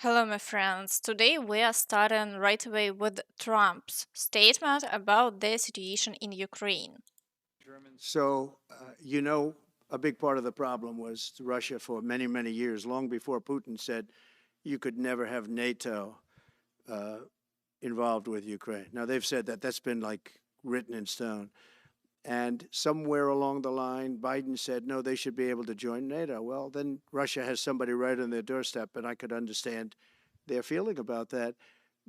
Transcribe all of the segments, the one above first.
Hello, my friends. Today we are starting right away with Trump's statement about the situation in Ukraine. So, a big part of the problem was Russia for many, many years, long before Putin said you could never have NATO uh, involved with Ukraine. Now, they've said that that's been like written in stone. And somewhere along the line, Biden said, no, they should be able to join NATO. Well, then Russia has somebody right on their doorstep, and I could understand their feeling about that.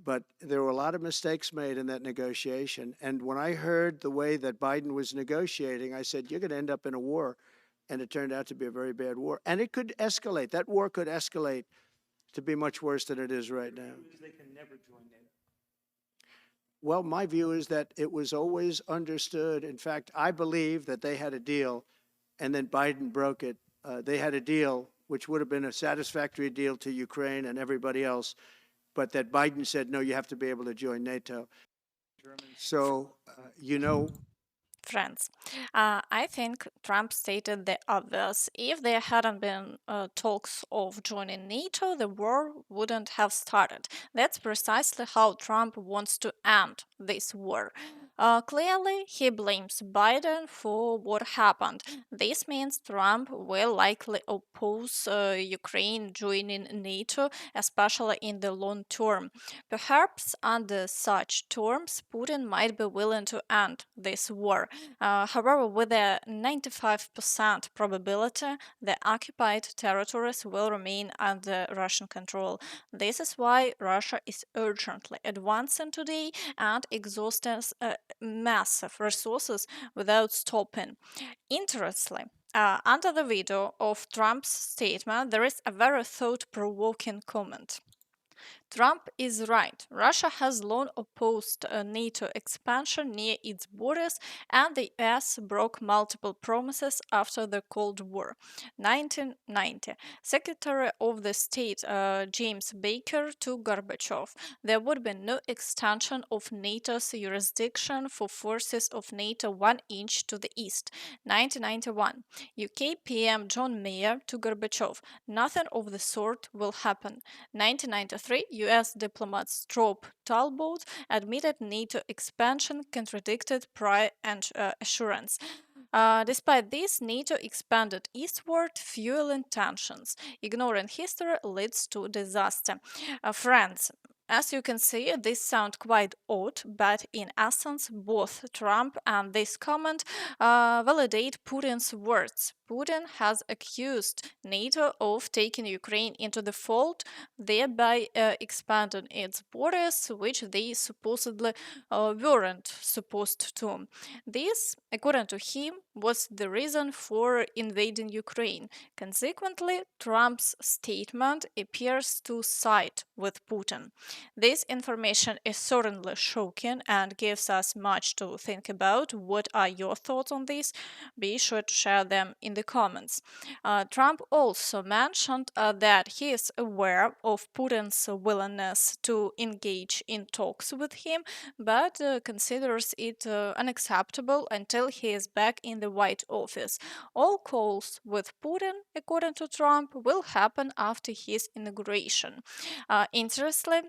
But there were a lot of mistakes made in that negotiation. And when I heard the way that Biden was negotiating, I said, you're going to end up in a war. And it turned out to be a very bad war. And it could escalate. That war could escalate to be much worse than it is right now. They can never join NATO. Well, my view is that it was always understood. In fact, I believe that they had a deal and then Biden broke it. They had a deal which would have been a satisfactory deal to Ukraine and everybody else, but that Biden said, no, you have to be able to join NATO. So, Friends, I think Trump stated the obvious. If there hadn't been talks of joining NATO, the war wouldn't have started. That's precisely how Trump wants to end this war. Clearly, he blames Biden for what happened. This means Trump will likely oppose Ukraine joining NATO, especially in the long term. Perhaps under such terms, Putin might be willing to end this war. However, with a 95% probability, the occupied territories will remain under Russian control. This is why Russia is urgently advancing today and exhausting massive resources without stopping. Interestingly, under the video of Trump's statement, there is a very thought provoking comment. Trump is right. Russia has long opposed NATO expansion near its borders, and the US broke multiple promises after the Cold War. 1990. Secretary of the State James Baker to Gorbachev. There would be no extension of NATO's jurisdiction for forces of NATO 1 inch to the east. 1991. UK PM John Major to Gorbachev. Nothing of the sort will happen. 1993, US diplomat Stroop Talbot admitted NATO expansion contradicted prior assurance. Despite this, NATO expanded eastward, fueling tensions. Ignoring history leads to disaster. Friends, as you can see, this sounds quite odd, but in essence, both Trump and this comment validate Putin's words. Putin has accused NATO of taking Ukraine into the fold, thereby expanding its borders, which they supposedly weren't supposed to. This, according to him, was the reason for invading Ukraine. Consequently, Trump's statement appears to side with Putin. This information is certainly shocking and gives us much to think about. What are your thoughts on this? Be sure to share them in the comments. Trump also mentioned that he is aware of Putin's willingness to engage in talks with him, but considers it unacceptable until he is back in the White Office. All calls with Putin, according to Trump, will happen after his inauguration. Interestingly,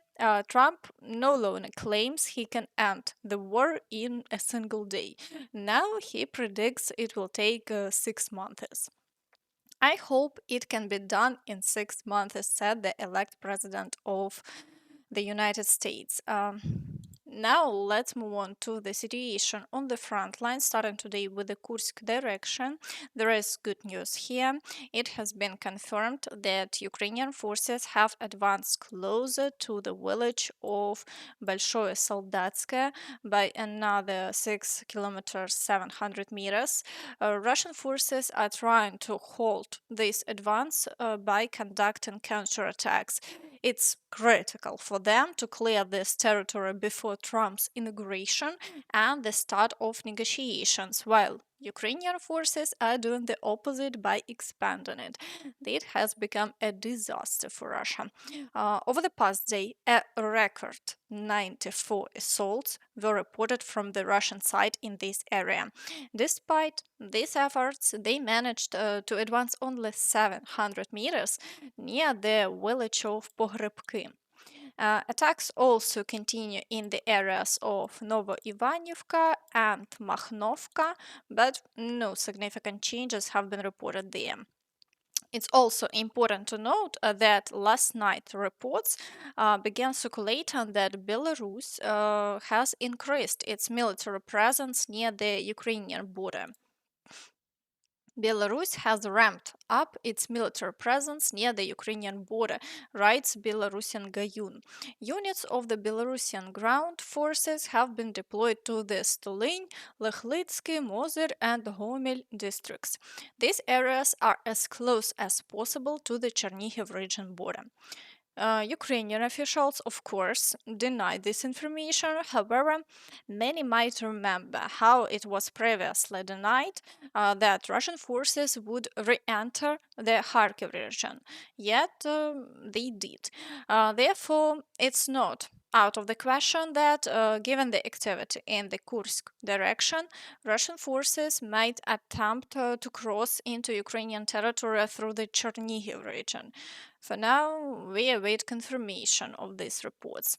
Trump no longer claims he can end the war in a single day. Now he predicts it will take 6 months. I hope it can be done in 6 months, said the elect president of the United States. Now let's move on to the situation on the front line, starting today with the Kursk direction. There is good news here. It has been confirmed that Ukrainian forces have advanced closer to the village of Velyke Soldatske by another 6 kilometers 700 meters. Russian forces are trying to halt this advance by conducting counterattacks. It's critical for them to clear this territory before Trump's inauguration and the start of negotiations, while Ukrainian forces are doing the opposite by expanding it. It has become a disaster for Russia. Over the past day, a record 94 assaults were reported from the Russian side in this area. Despite these efforts, they managed to advance only 700 meters near the village of Pohrebky. Attacks also continue in the areas of Nova and Makhnovka, but no significant changes have been reported there. It's also important to note that last night reports began circulating that Belarus has increased its military presence near the Ukrainian border. Belarus has ramped up its military presence near the Ukrainian border, writes Belarusian Gayun. Units of the Belarusian ground forces have been deployed to the Stolin, Lekhlitsky, Mozyr, and Gomel districts. These areas are as close as possible to the Chernihiv region border. Ukrainian officials, of course, denied this information. However, many might remember how it was previously denied that Russian forces would re enter the Kharkiv region. Yet they did. Therefore, it's not out of the question that, given the activity in the Kursk direction, Russian forces might attempt to cross into Ukrainian territory through the Chernihiv region. For now, we await confirmation of these reports.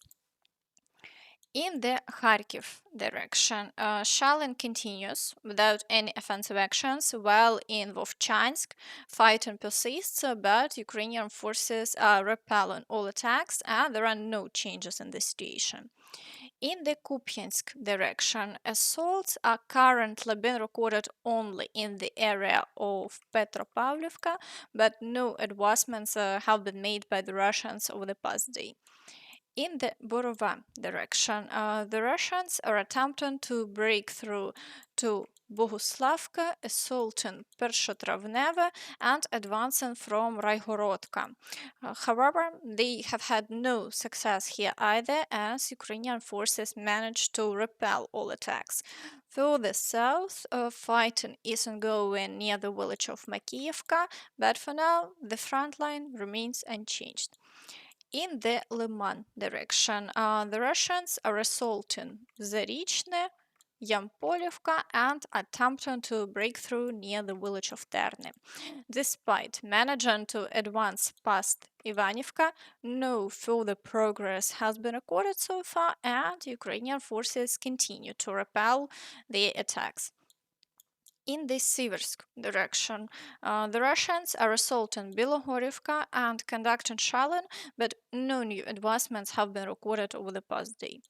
In the Kharkiv direction, shelling continues without any offensive actions, while in Vovchansk, fighting persists, but Ukrainian forces are repelling all attacks and there are no changes in the situation. In the Kupiansk direction, assaults are currently being recorded only in the area of Petropavlivka, but no advancements have been made by the Russians over the past day. In the Borova direction, the Russians are attempting to break through to Boguslavka, assaulting Pershetravneva, and advancing from Raihorodka. However, they have had no success here either, as Ukrainian forces managed to repel all attacks. Further south, fighting is ongoing near the village of Makiyevka, but for now, the front line remains unchanged. In the Lyman direction, the Russians are assaulting Zarichne, Yampolivka, and attempting to break through near the village of Terne. Despite managing to advance past Ivanivka, no further progress has been recorded so far, and Ukrainian forces continue to repel the attacks. In the Siversk direction, the Russians are assaulting Bilohorivka and conducting shelling, but no new advancements have been recorded over the past day.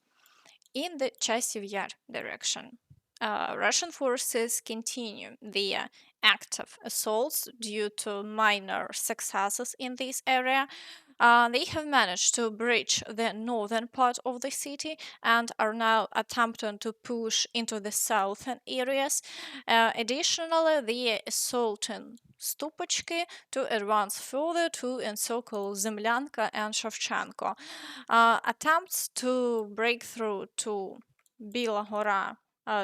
In the Chasiv Yar direction, Russian forces continue their active assaults due to minor successes in this area. They have managed to breach the northern part of the city and are now attempting to push into the southern areas. Additionally, they are assaulting Stupachki to advance further to encircle Zemlyanka and Shevchenko. Attempts to break through to Bilohora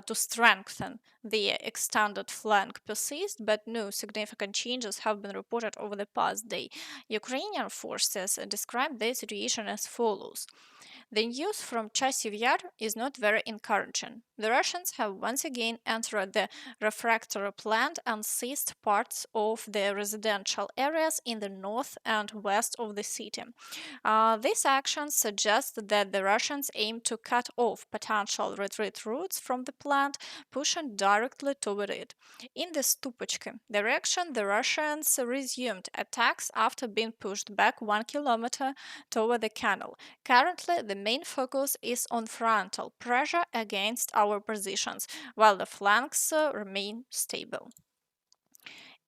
to strengthen the extended flank persist, but no significant changes have been reported over the past day. Ukrainian forces describe the situation as follows. The news from Chasiv Yar is not very encouraging. The Russians have once again entered the refractory plant and seized parts of the residential areas in the north and west of the city. This action suggests that the Russians aim to cut off potential retreat routes from the plant, pushing directly toward it. In the Stupachki direction, the Russians resumed attacks after being pushed back 1 kilometer toward the canal. Currently, the main focus is on frontal pressure against our positions, while the flanks remain stable.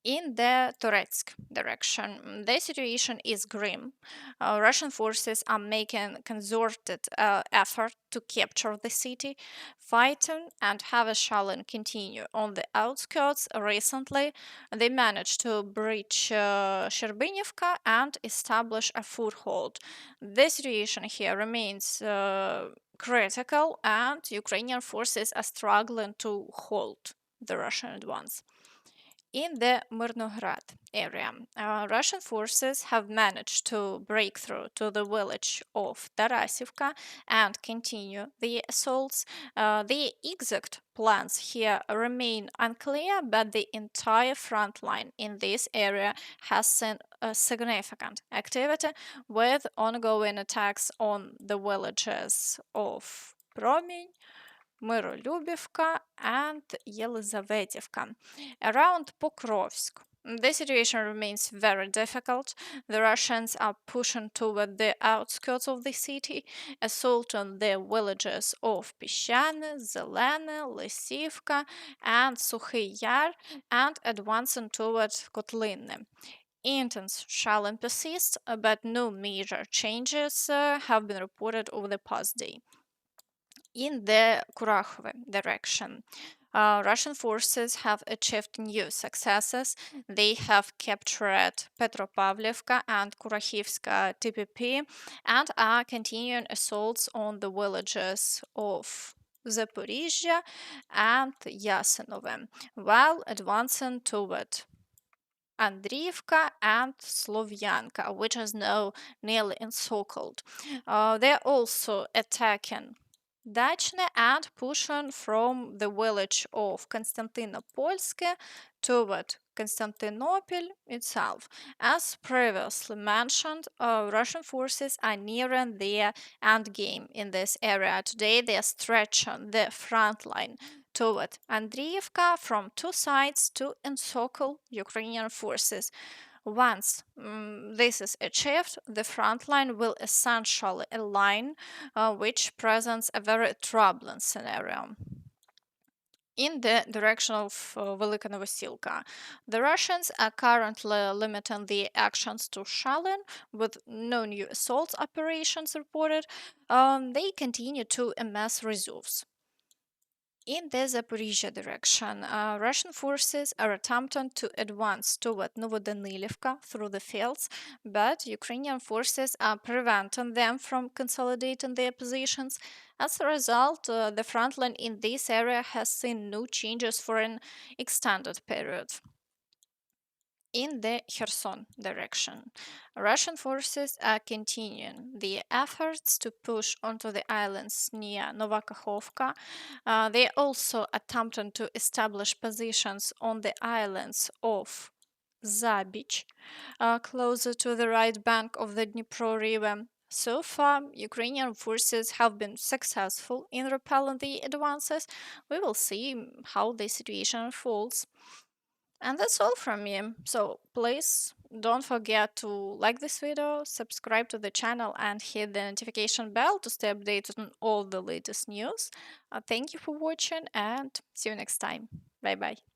In the Toretsk direction, the situation is grim. Russian forces are making concerted effort to capture the city. Fighting and heavy shelling continue on the outskirts. Recently, they managed to breach Sherbinivka and establish a foothold. The situation here remains critical, and Ukrainian forces are struggling to hold the Russian advance. In the Myrnograd area, Russian forces have managed to break through to the village of Tarasivka and continue the assaults. The exact plans here remain unclear, but the entire front line in this area has seen a significant activity with ongoing attacks on the villages of Promeny, Myrolюбівка, and Yelizavetivka. Around Pokrovsk, the situation remains very difficult. The Russians are pushing toward the outskirts of the city, assaulting the villages of Pishane, Zelene, Lysivka, and Sukhy Yar, and advancing toward Kotlynne. Intense shelling persists, but no major changes have been reported over the past day. In the Kurakhove direction, Russian forces have achieved new successes. They have captured Petropavlivka and Kurakhivska TPP and are continuing assaults on the villages of Zaporizhzhia and Yasenove, while advancing toward Andriivka and Slovyanka, which is now nearly encircled. They're also attacking Zarichne and pushing from the village of Konstantinopolske toward Constantinople itself. As previously mentioned, Russian forces are nearing their endgame in this area. Today, they are stretching the front line toward Andriivka from two sides to encircle Ukrainian forces. Once this is achieved, the front line will essentially align, which presents a very troubling scenario. In the direction of Velyke Novosilka, the Russians are currently limiting the actions to shelling, with no new assault operations reported. They continue to amass reserves. In the Zaporizhzhia direction, Russian forces are attempting to advance toward Novodanylivka through the fields, but Ukrainian forces are preventing them from consolidating their positions. As a result, the front line in this area has seen no changes for an extended period. In the Kherson direction, Russian forces are continuing the efforts to push onto the islands near Nova Kakhovka. They are also attempting to establish positions on the islands of Zabich, closer to the right bank of the Dnipro River. So far, Ukrainian forces have been successful in repelling the advances. We will see how the situation unfolds. And that's all from me. So please don't forget to like this video, subscribe to the channel, and hit the notification bell to stay updated on all the latest news. Thank you for watching and see you next time. Bye bye.